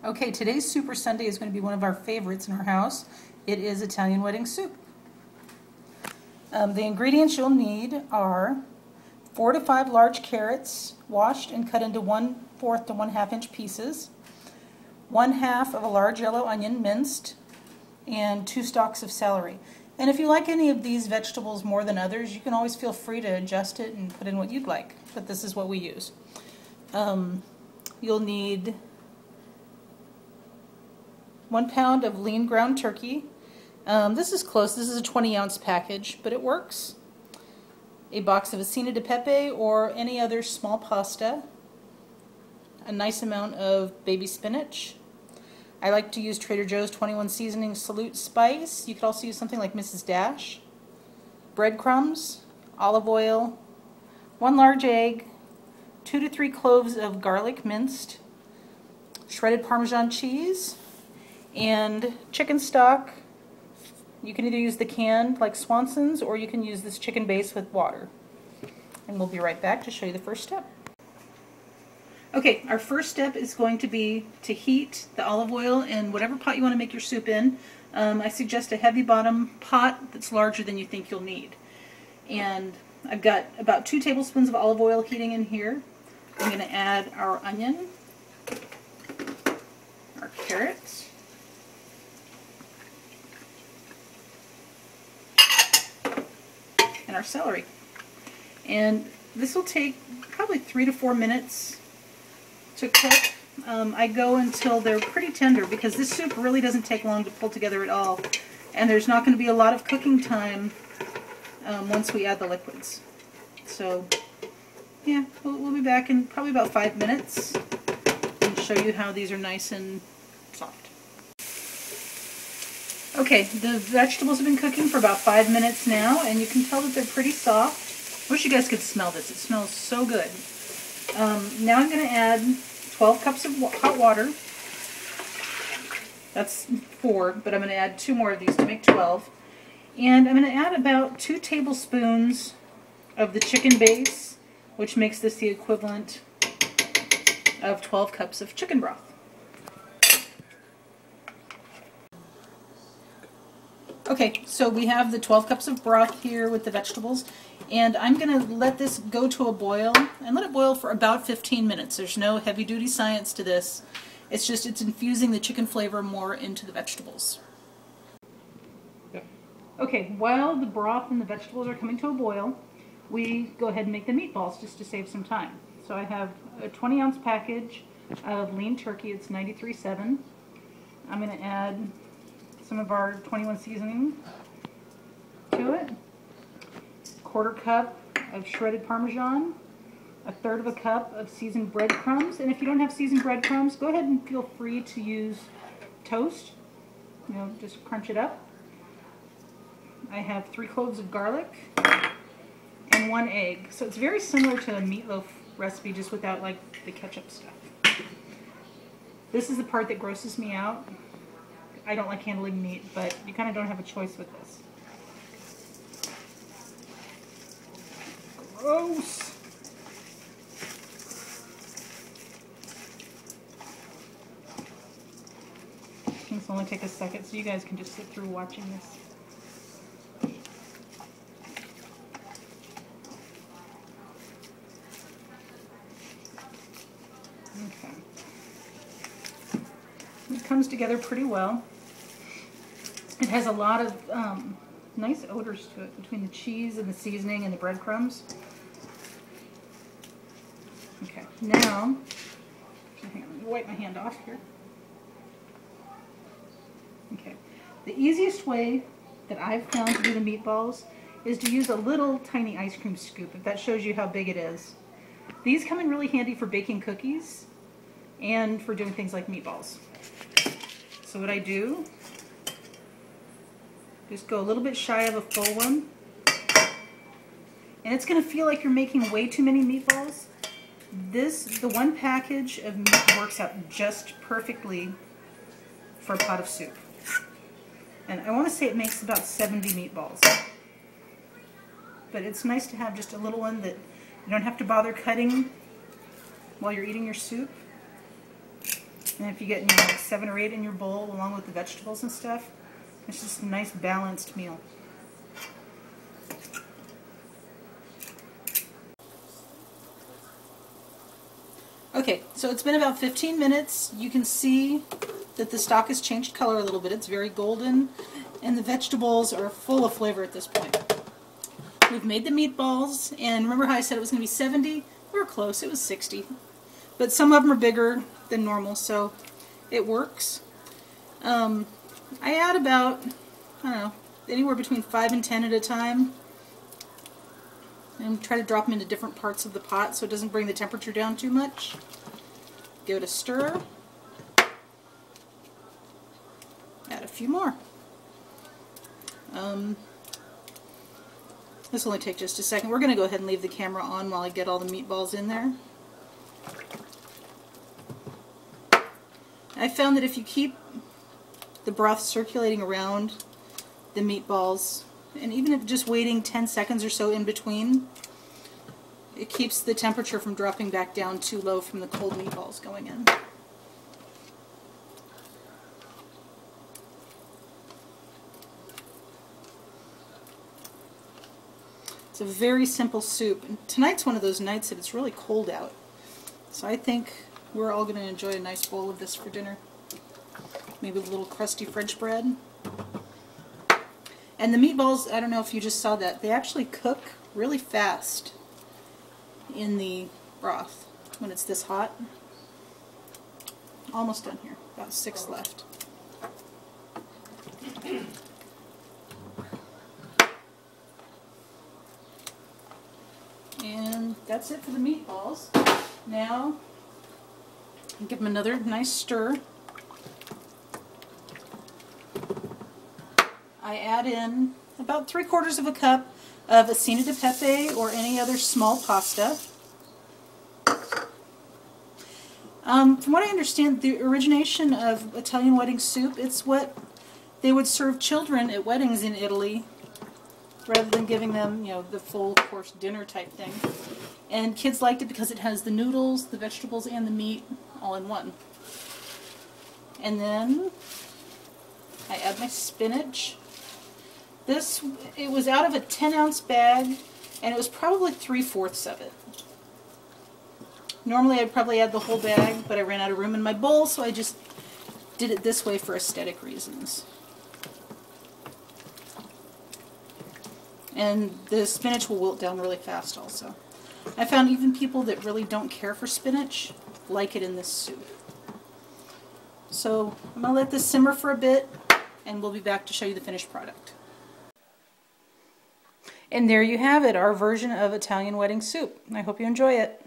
Okay, today's Super Sunday is going to be one of our favorites in our house. It is Italian wedding soup. The ingredients you'll need are 4 to 5 large carrots, washed and cut into 1/4 to 1/2 inch pieces, 1/2 of a large yellow onion minced, and 2 stalks of celery. And if you like any of these vegetables more than others, you can always feel free to adjust it and put in what you'd like, but this is what we use. You'll need 1 pound of lean ground turkey. This is close. This is a 20-ounce package, but it works. A box of acina di pepe or any other small pasta. A nice amount of baby spinach. I like to use Trader Joe's 21 seasoning salute spice. You could also use something like Mrs. Dash. Breadcrumbs, olive oil, 1 large egg, 2 to 3 cloves of garlic minced, shredded Parmesan cheese, and chicken stock. You can either use the canned like Swanson's, or you can use this chicken base with water. And we'll be right back to show you the first step. Okay, our first step is going to be to heat the olive oil in whatever pot you want to make your soup in. I suggest a heavy bottom pot that's larger than you think you'll need. And I've got about 2 tablespoons of olive oil heating in here. I'm going to add our onion, our carrots, and our celery. And this will take probably 3 to 4 minutes to cook. I go until they're pretty tender because this soup really doesn't take long to pull together at all. And there's not going to be a lot of cooking time once we add the liquids. So yeah, we'll be back in probably about 5 minutes and show you how these are nice and soft. Okay, the vegetables have been cooking for about 5 minutes now, and you can tell that they're pretty soft. I wish you guys could smell this. It smells so good. Now I'm going to add 12 cups of hot water. That's 4, but I'm going to add 2 more of these to make 12. And I'm going to add about 2 tablespoons of the chicken base, which makes this the equivalent of 12 cups of chicken broth. Okay, so we have the 12 cups of broth here with the vegetables, and I'm going to let this go to a boil, and let it boil for about 15 minutes. There's no heavy-duty science to this. It's just it's infusing the chicken flavor more into the vegetables. Yeah. Okay, while the broth and the vegetables are coming to a boil, we go ahead and make the meatballs just to save some time. So I have a 20-ounce package of lean turkey. It's 93.7. I'm going to add some of our 21 seasoning to it, 1/4 cup of shredded Parmesan, 1/3 cup of seasoned breadcrumbs, and if you don't have seasoned breadcrumbs, go ahead and feel free to use toast, just crunch it up. I have 3 cloves of garlic and 1 egg, so it's very similar to a meatloaf recipe, just without like the ketchup stuff. This is the part that grosses me out. I don't like handling meat, but you kind of don't have a choice with this. Gross! This will only take a second, so you guys can just sit through watching this. Okay. It comes together pretty well. It has a lot of nice odors to it between the cheese and the seasoning and the breadcrumbs. Okay, now, hang on, let me wipe my hand off here. Okay, the easiest way that I've found to do the meatballs is to use a little tiny ice cream scoop, if that shows you how big it is. These come in really handy for baking cookies and for doing things like meatballs. So what I do, just go a little bit shy of a full one. And it's going to feel like you're making way too many meatballs. The 1 package of meat works out just perfectly for a pot of soup. And I want to say it makes about 70 meatballs. But it's nice to have just a little one that you don't have to bother cutting while you're eating your soup. And if you get, you know, like 7 or 8 in your bowl along with the vegetables and stuff, it's just a nice balanced meal. Okay, so it's been about 15 minutes. You can see that the stock has changed color a little bit. It's very golden, and the vegetables are full of flavor at this point. We've made the meatballs, and remember how I said it was going to be 70? We were close, it was 60. But some of them are bigger than normal, so it works. I add about, I don't know, anywhere between 5 and 10 at a time. And try to drop them into different parts of the pot so it doesn't bring the temperature down too much. Give it a stir. Add a few more. This will only take just a second. We're going to go ahead and leave the camera on while I get all the meatballs in there. I found that if you keep the broth circulating around the meatballs, and even if just waiting 10 seconds or so in between, it keeps the temperature from dropping back down too low from the cold meatballs going in. It's a very simple soup. And tonight's one of those nights that it's really cold out. So I think we're all going to enjoy a nice bowl of this for dinner. Maybe with a little crusty French bread. And the meatballs, I don't know if you just saw that, they actually cook really fast in the broth when it's this hot. Almost done here, about 6 left. And that's it for the meatballs. Now, give them another nice stir. I add in about 3/4 of a cup of acina di pepe or any other small pasta. From what I understand, the origination of Italian wedding soup, it's what they would serve children at weddings in Italy, rather than giving them, you know, the full course dinner type thing. And kids liked it because it has the noodles, the vegetables, and the meat all in one. And then I add my spinach. This, it was out of a 10-ounce bag, and it was probably 3/4 of it. Normally I'd probably add the whole bag, but I ran out of room in my bowl, so I just did it this way for aesthetic reasons. And the spinach will wilt down really fast also. I found even people that really don't care for spinach like it in this soup. So I'm going to let this simmer for a bit, and we'll be back to show you the finished product. And there you have it, our version of Italian wedding soup. I hope you enjoy it.